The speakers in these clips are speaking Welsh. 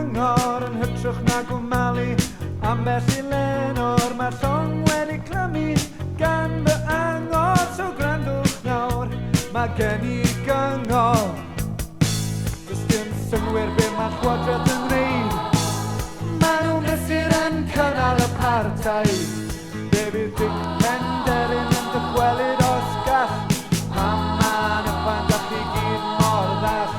gyngor yn hytrach na gwmalu ambell I lenor. Mae'r llong wedi clymu gan fy angor, so grandwch nawr, mae gen I gyngor. Does dim synnwyr be mae Llywodraeth yn gwneud. Maen nhw'n mesur yn cynnal apartheid. Be fydd Dic Penderyn yn dychwelyd os gall. Pam ma'n y bandach I gyd mor ddall.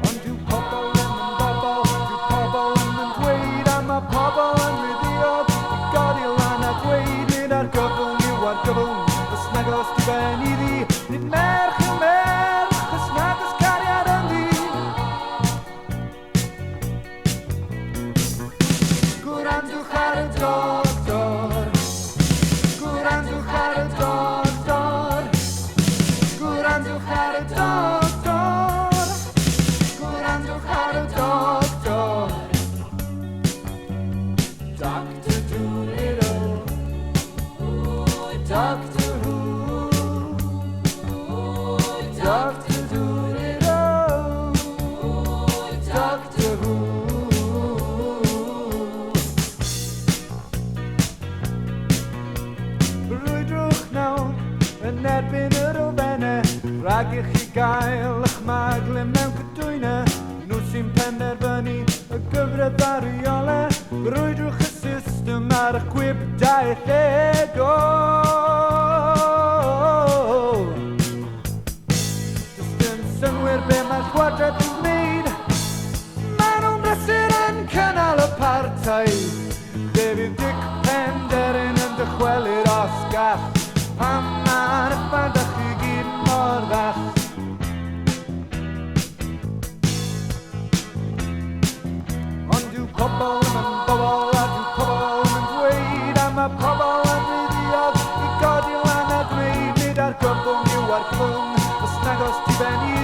Ond dyw pobl ddim yn bobl, dyw pobl ddim yn dweud, a mae pobl yn ryddiog I godi lan a dweud nid ar gyfwn yw ar gyfwn, os nag os di ben iddi, nid merch yw merch, os nag os cariad ynddi. Gwrandwch ar y doctor, gwrandwch ar y doctor, gwrandwch ar y doctor, gwrandwch ar y doctor. Doctor Doolittle, Doctor Who, Doctor Doolittle, Doctor Who. Rwydwch nawr yn erbyn yr elfennau, rhag I chi gael eich maglu mewn cydwynau. Nhw sy'n penderfynu y gyfradd ar rheolau. Rwydwch y system ar eich gwibdaeth ego. Does dim synnwyr be mae Llywodraeth yn gwneud. Maen nhw'n brysur yn cynnal apartheid. Be fydd Dic Penderyn yn dychwelyd os gall. Pam ma'n y bandach I gyd mor ddall. Ond dyw pobl ddim yn bobl, a dyw pobl ddim yn dweud, a mae pobl yn ryddiog I godi lan a dweud nid ar gyfwn yw ar gyfwn, os nag os di ben I